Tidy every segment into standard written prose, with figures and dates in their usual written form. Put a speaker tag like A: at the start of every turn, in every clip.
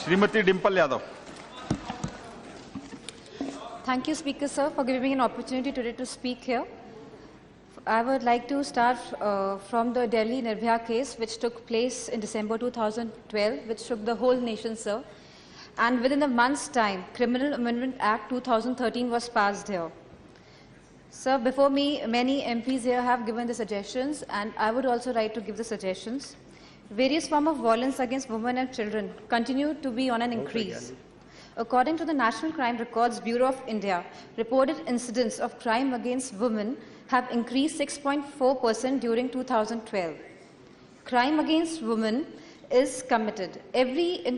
A: Shrimati Dimple Yadav.
B: Thank you, Speaker, sir, for giving me an opportunity today to speak here. I would like to start from the Delhi Nirbhaya case, which took place in December 2012, which shook the whole nation, sir. And within a month's time, Criminal Amendment Act 2013 was passed here. Sir, before me, many MPs here have given the suggestions, and I would also like to give the suggestions. Various forms of violence against women and children continue to be on an increase. According to the National Crime Records Bureau of India, reported incidents of crime against women have increased 6.4% during 2012. Crime against women is committed.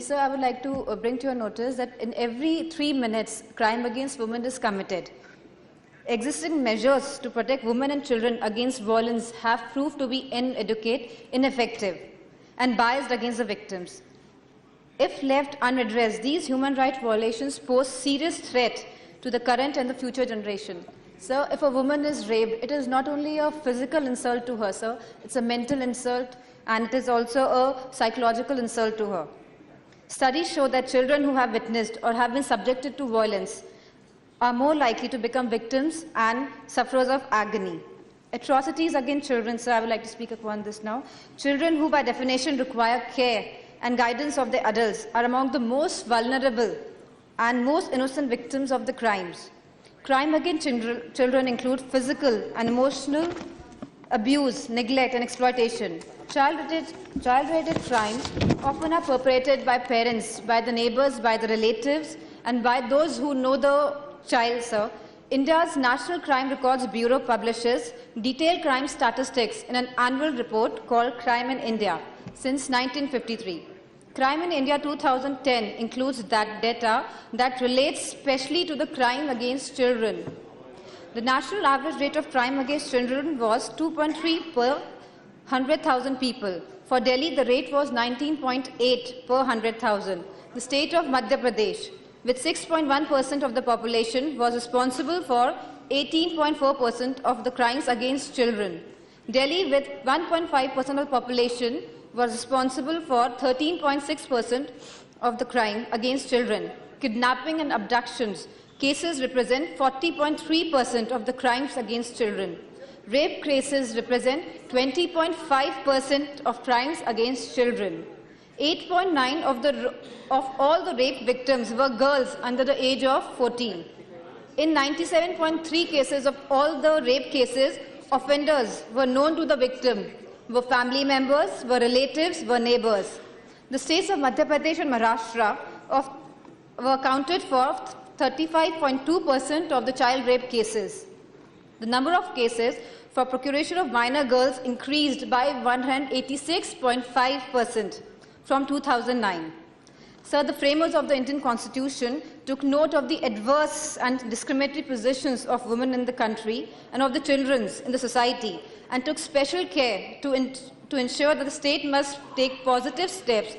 B: Sir, I would like to bring to your notice that in every 3 minutes, crime against women is committed. Existing measures to protect women and children against violence have proved to be inadequate, ineffective, and biased against the victims. If left unaddressed, these human rights violations pose serious threat to the current and the future generation. Sir, if a woman is raped, it is not only a physical insult to her, sir, it's a mental insult, and it is also a psychological insult to her. Studies show that children who have witnessed or have been subjected to violence are more likely to become victims and sufferers of agony. Atrocities against children, sir, I would like to speak upon this now. Children who by definition require care and guidance of their adults are among the most vulnerable and most innocent victims of the crimes. Crime against children include physical and emotional abuse, neglect and exploitation. Child-related crimes often are perpetrated by parents, by the neighbors, by the relatives and by those who know the child, sir. India's National Crime Records Bureau publishes detailed crime statistics in an annual report called Crime in India since 1953. Crime in India 2010 includes that data that relates specially to the crime against children. The national average rate of crime against children was 2.3 per 100,000 people. For Delhi, the rate was 19.8 per 100,000. The state of Madhya Pradesh, with 6.1% of the population, was responsible for 18.4% of the crimes against children. Delhi, with 1.5% of the population, was responsible for 13.6% of the crime against children. Kidnapping and abductions cases represent 40.3% of the crimes against children. Rape cases represent 20.5% of crimes against children. 8.9% of all the rape victims were girls under the age of 14. In 97.3 cases of all the rape cases, offenders were known to the victim, were family members, were relatives, were neighbors. The states of Madhya Pradesh and Maharashtra were accounted for 35.2% of the child rape cases. The number of cases for procuration of minor girls increased by 186.5% from 2009. Sir, the framers of the Indian Constitution took note of the adverse and discriminatory positions of women in the country and of the children in the society, and took special care to ensure that the state must take positive steps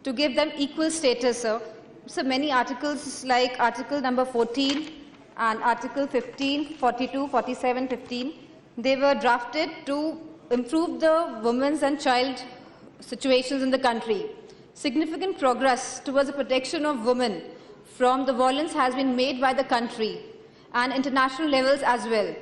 B: to give them equal status, sir. So many articles like Article number 14 and Article 15, 42, 47, 15, they were drafted to improve the women's and child situations in the country. Significant progress towards the protection of women from the violence has been made by the country and international levels as well,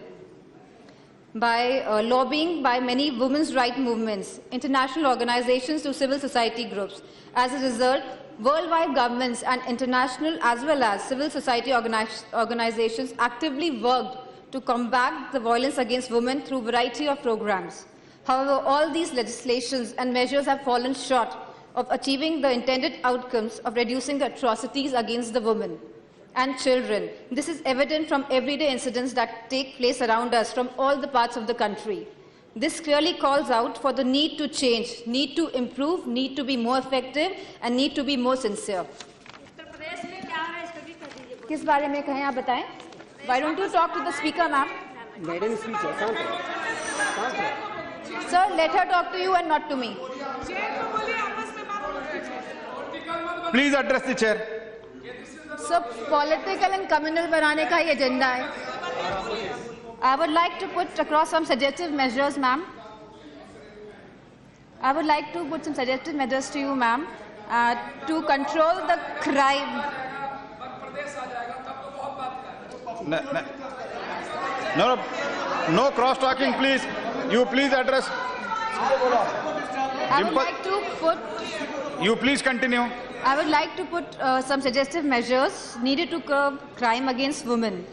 B: by lobbying by many women's rights movements, international organizations to civil society groups. As a result, worldwide governments and international as well as civil society organizations actively worked to combat the violence against women through a variety of programs. However, all these legislations and measures have fallen short of achieving the intended outcomes of reducing the atrocities against the women and children. This is evident from everyday incidents that take place around us from all the parts of the country. This clearly calls out for the need to change, need to improve, need to be more effective, and need to be more sincere. किस बारे में कहें आप बताएं? Why don't you talk to the speaker, ma'am?
C: Madam speaker,
B: Sir, let her talk to you and not to me.
A: Please address the chair.
B: Sir, political and communal बनाने का ही agenda है. I would like to put across some suggestive measures, ma'am. I would like to put some suggestive measures to you, ma'am. to control the crime.
A: No, no, no, no cross talking, please. You please address.
B: I would
A: Dimple-
B: like to put
A: You please continue.
B: I would like to put some suggestive measures needed to curb crime against women.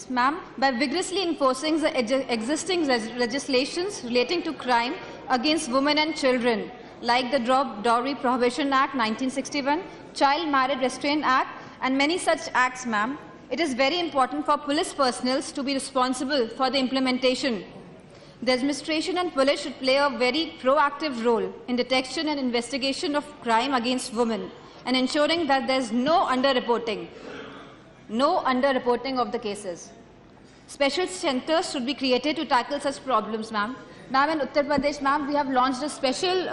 B: Ma'am, by vigorously enforcing the existing legislations relating to crime against women and children, like the Dowry Prohibition Act 1961, Child Marriage Restraint Act, and many such acts, ma'am, it is very important for police personnel to be responsible for the implementation. The administration and police should play a very proactive role in detection and investigation of crime against women and ensuring that there is no underreporting of the cases. Special centers should be created to tackle such problems, ma'am. Ma'am, in Uttar Pradesh, ma'am, we have launched a special,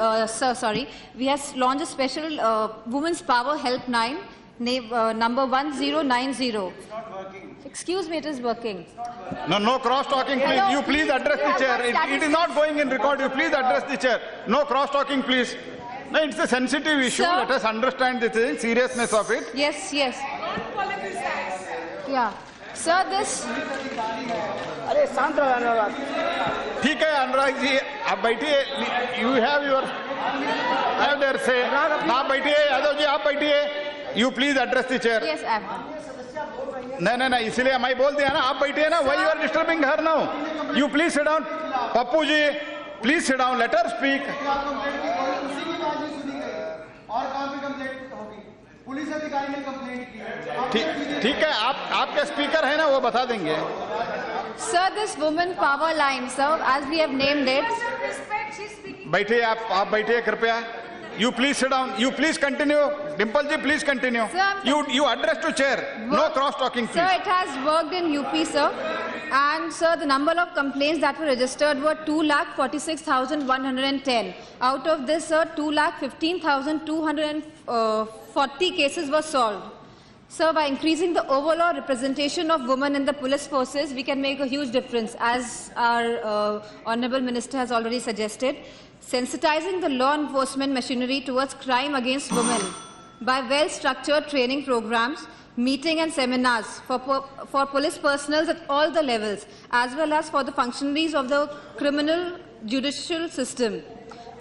B: Women's Power Helpline, number 1090.
C: It's not working.
B: Excuse me, it is working.
A: No cross talking, please.
B: Hello,
A: You please address the chair. It is not going in record. You please address the chair. No cross talking, please. No, it's a sensitive issue.
B: Sir.
A: Let us understand the seriousness of it.
B: Yes, yes. Yeah. Sir, this.
C: अरे शांत रहो अनुराग।
A: ठीक है अनुराग जी, आप बैठिए. You have their say. आप बैठिए, यादव जी आप बैठिए. You please address the chair.
B: Yes, I have.
A: नहीं, इसलिए मैं बोल दिया ना, आप बैठिए ना. Why you are disturbing her now? You please sit down. Pappu ji, please sit down. Let her speak.
D: और कहाँ पे कंप्लेंट होगी? पुलिस अधिकारी ने कंप्लेंट की है।
A: ठीक है, आपके स्पीकर है ना, वो बता देंगे.
B: Sir, this woman power line, sir, as we have named it.
A: बैठिए आप बैठिए कृपया. You please sit down. You please continue. Dimple ji, please continue.
B: Sir,
A: You address to chair. No cross talking,
B: Sir,
A: please.
B: it has worked in UP, sir. And, sir, the number of complaints that were registered were 2,46,110. Out of this, sir, 2,15,240 cases were solved. Sir, by increasing the overall representation of women in the police forces, we can make a huge difference, as our Honourable Minister has already suggested. Sensitizing the law enforcement machinery towards crime against women by well-structured training programs, meeting and seminars for police personnel at all the levels, as well as for the functionaries of the criminal judicial system.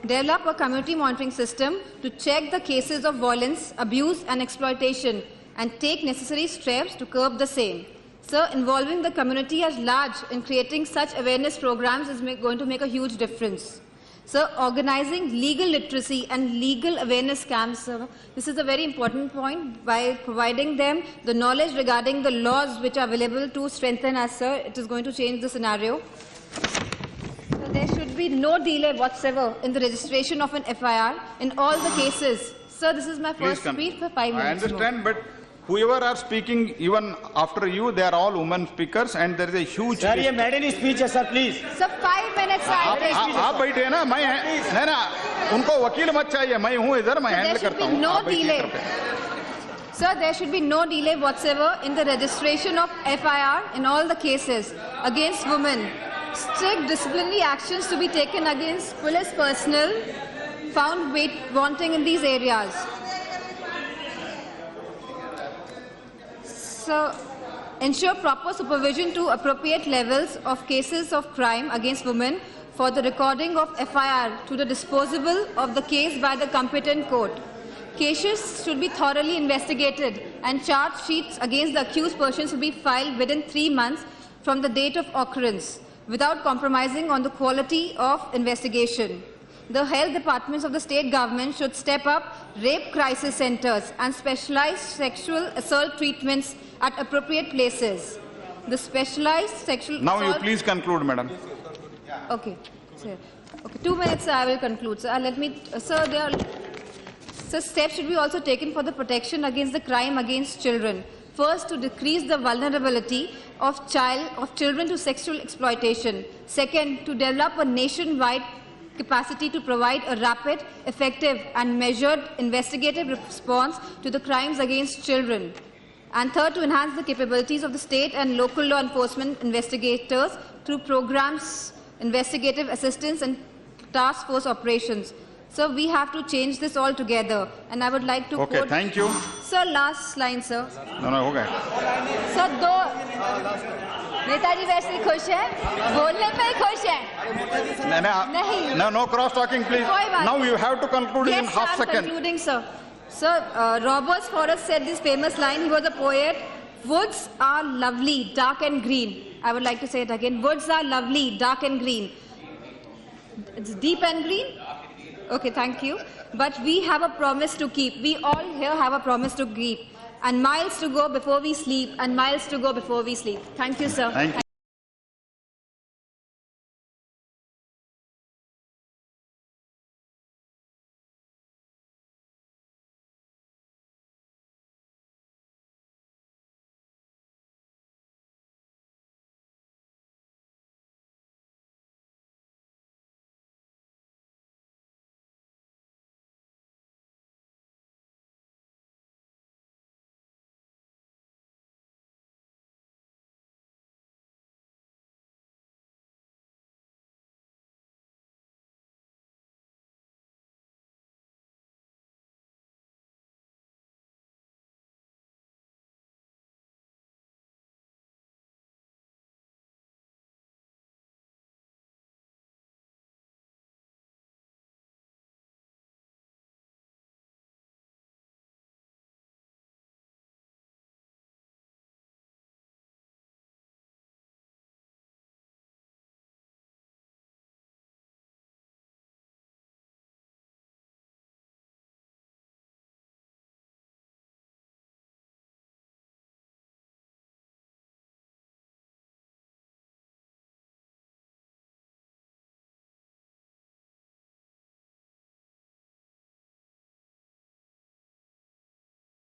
B: Develop a community monitoring system to check the cases of violence, abuse and exploitation and take necessary steps to curb the same. Sir, involving the community at large in creating such awareness programs is going to make a huge difference. Sir, organizing legal literacy and legal awareness camps, sir, this is a very important point. By providing them the knowledge regarding the laws which are available to strengthen us, sir, it is going to change the scenario. So there should be no delay whatsoever in the registration of an FIR in all the cases. Sir, this is my first speech for 5 minutes.
A: I understand, but whoever are speaking, even after you, they are all women speakers, and there is a huge.
C: Sir ये madam speech है sir please.
B: Sir, 5 minutes.
A: आप बैठे ना, मैं नहीं ना, उनको वकील मत चाहिए, मैं हूँ इधर, मैं हैंडल करता हूँ.
B: No
A: आप बैठिए
B: delay.
A: कृपया.
B: Sir, there should be no delay whatsoever in the registration of FIR in all the cases against women. Strict disciplinary actions to be taken against police personnel found wanting in these areas. So, ensure proper supervision to appropriate levels of cases of crime against women for the recording of FIR to the disposal of the case by the competent court. Cases should be thoroughly investigated and charge sheets against the accused person should be filed within 3 months from the date of occurrence without compromising on the quality of investigation. The health departments of the state government should step up rape crisis centers and specialized sexual assault treatments at appropriate places. The specialized sexual
A: Now
B: assault...
A: you please conclude, madam.
B: Okay. Sir. Okay, 2 minutes, sir, I will conclude. Sir, let me, sir, steps should be also taken for the protection against the crime against children. First, to decrease the vulnerability of children to sexual exploitation. Second, to develop a nationwide capacity to provide a rapid, effective and measured investigative response to the crimes against children. And third, to enhance the capabilities of the state and local law enforcement investigators through programs, investigative assistance and task force operations. So we have to change this all together. And I would like to
A: Okay,
B: quote...
A: thank you.
B: Sir, last line, sir.
A: No, हो गया.
B: Sir दो नेताजी वैसे ही खुश है, बोलने पे ही खुश है. नहीं.
A: No cross talking, please.
B: कोई बात
A: Now
B: नहीं.
A: you have to conclude in
B: Yes,
A: half
B: I'm
A: second.
B: concluding, sir. Sir, Robert Forrest said this famous line. He was a poet. Woods are lovely, dark and green. I would like to say it again. Woods are lovely, dark and green. It's deep and green. Okay, thank you. But we have a promise to keep. We all here have a promise to keep. And miles to go before we sleep, and miles to go before we sleep. Thank you, sir.
A: Thank you.